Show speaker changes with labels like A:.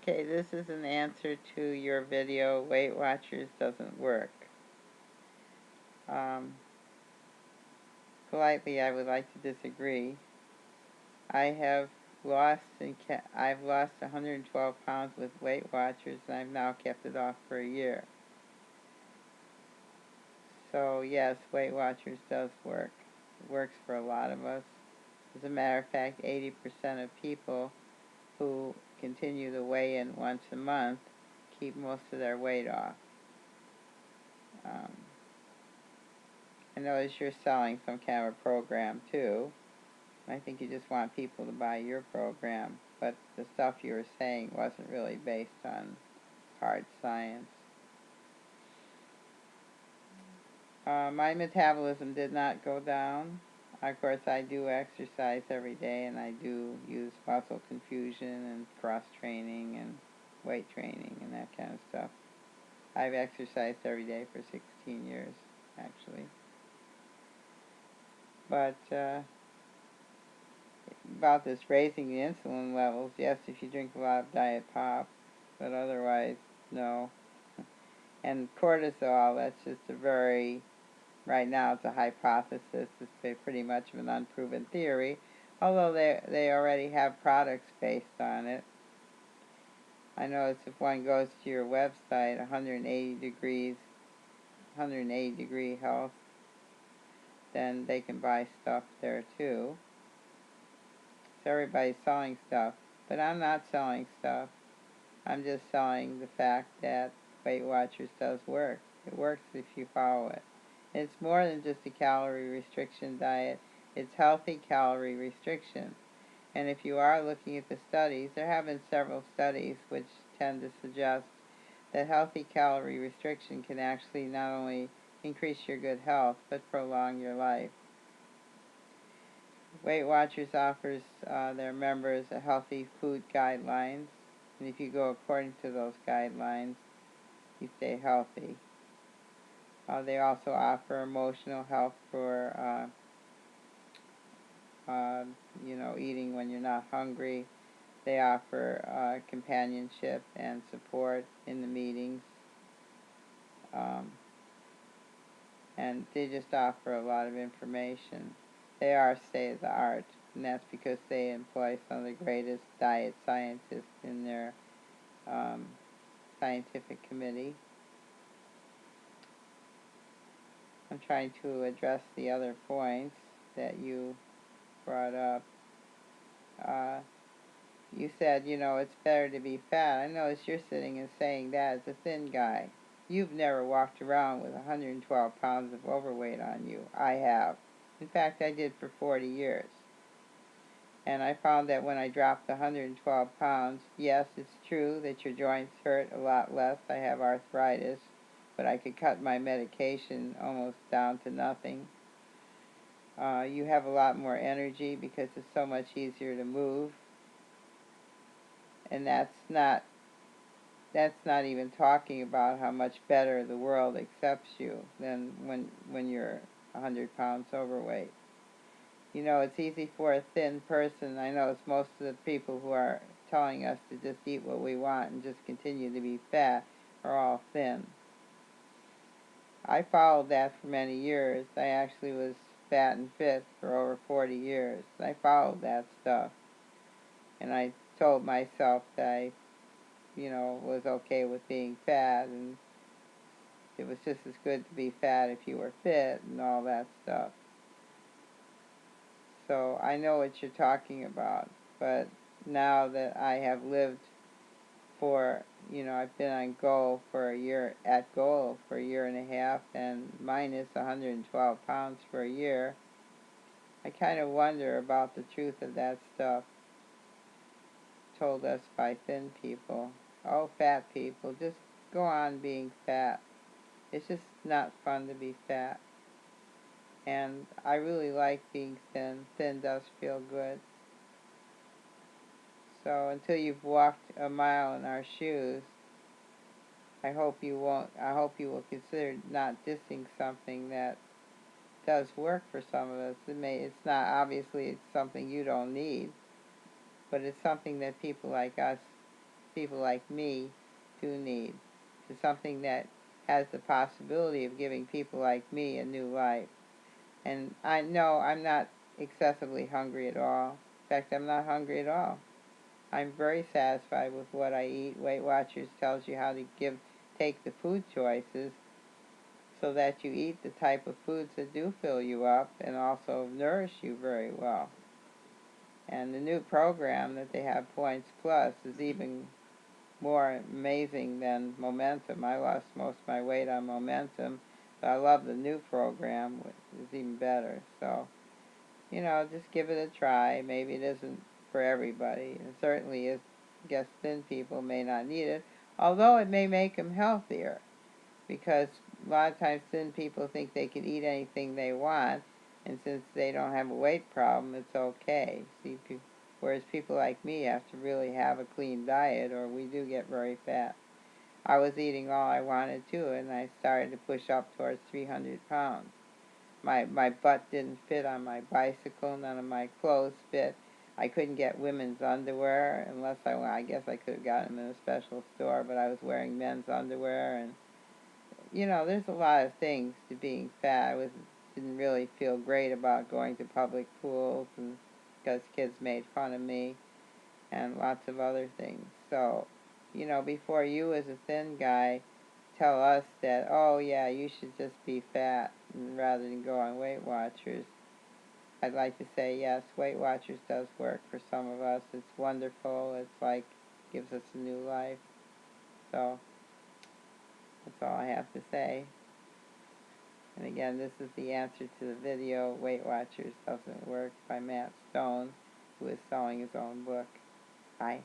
A: Okay, this is an answer to your video, Weight Watchers doesn't work. Politely, I would like to disagree. I've lost 112 pounds with Weight Watchers, and I've now kept it off for a year. So yes, Weight Watchers does work. It works for a lot of us. As a matter of fact, 80% of people who continue to weigh in once a month keep most of their weight off. I notice you're selling some kind of a program too. I think you just want people to buy your program, but the stuff you were saying wasn't really based on hard science. My metabolism did not go down. Of course, I do exercise every day, and I do use muscle confusion and cross-training and weight training and that kind of stuff. I've exercised every day for 16 years, actually. But about this raising the insulin levels, yes, if you drink a lot of diet pop, but otherwise, no. And cortisol, that's just right now it's a hypothesis. It's pretty much of an unproven theory, although they already have products based on it. I notice if one goes to your website, 180 degree health, then they can buy stuff there too. So everybody's selling stuff, but I'm not selling stuff. I'm just selling the fact that Weight Watchers does work. It works if you follow it. It's more than just a calorie restriction diet. It's healthy calorie restriction. And if you are looking at the studies, there have been several studies which tend to suggest that healthy calorie restriction can actually not only increase your good health, but prolong your life. Weight Watchers offers their members a healthy food guidelines, and if you go according to those guidelines, you stay healthy. They also offer emotional health for, eating when you're not hungry. They offer companionship and support in the meetings. And they just offer a lot of information. They are state-of-the-art, and that's because they employ some of the greatest diet scientists in their scientific committee. I'm trying to address the other points that you brought up. You said, it's better to be fat. I notice you're sitting and saying that as a thin guy. You've never walked around with 112 pounds of overweight on you. I have. In fact, I did for 40 years. And I found that when I dropped 112 pounds, yes, it's true that your joints hurt a lot less. I have arthritis, but I could cut my medication almost down to nothing. You have a lot more energy because it's so much easier to move. And that's not even talking about how much better the world accepts you than when you're 100 pounds overweight. It's easy for a thin person. I know it's most of the people who are telling us to just eat what we want and just continue to be fat are all thin. I followed that for many years. I actually was fat and fit for over 40 years. I followed that stuff. And I told myself that I was okay with being fat, and it was just as good to be fat if you were fit and all that stuff. So I know what you're talking about, but now that I have lived I've been on goal for a year, at goal for a year and a half, and minus 112 pounds for a year, I kind of wonder about the truth of that stuff told us by thin people. Oh, fat people, just go on being fat. It's just not fun to be fat. And I really like being thin. Thin does feel good. So until you've walked a mile in our shoes, I hope you will consider not dissing something that does work for some of us. It's not, obviously it's something you don't need, but it's something that people like us people like me do need. It's something that has the possibility of giving people like me a new life. And I know I'm not excessively hungry at all. In fact, I'm not hungry at all. I'm very satisfied with what I eat. Weight Watchers tells you how to take the food choices so that you eat the type of foods that do fill you up and also nourish you very well. And the new program that they have, Points Plus, is even more amazing than Momentum. I lost most of my weight on Momentum, but I love the new program, which is even better. So, just give it a try. Maybe it isn't for everybody. It certainly is. I guess thin people may not need it, although it may make them healthier, because a lot of times thin people think they can eat anything they want, and since they don't have a weight problem, it's okay. Whereas people like me have to really have a clean diet, or we do get very fat. I was eating all I wanted to, and I started to push up towards 300 pounds. My butt didn't fit on my bicycle. None of my clothes fit. I couldn't get women's underwear unless I guess I could have gotten them in a special store, but I was wearing men's underwear, and there's a lot of things to being fat. Didn't really feel great about going to public pools, and because kids made fun of me, and lots of other things. So, before you as a thin guy tell us that, oh yeah, you should just be fat rather than go on Weight Watchers, I'd like to say yes, Weight Watchers does work for some of us. It's wonderful. It's like gives us a new life. So that's all I have to say. And again, this is the answer to the video, Weight Watchers Doesn't Work, by Matt Stone, who is selling his own book. Bye.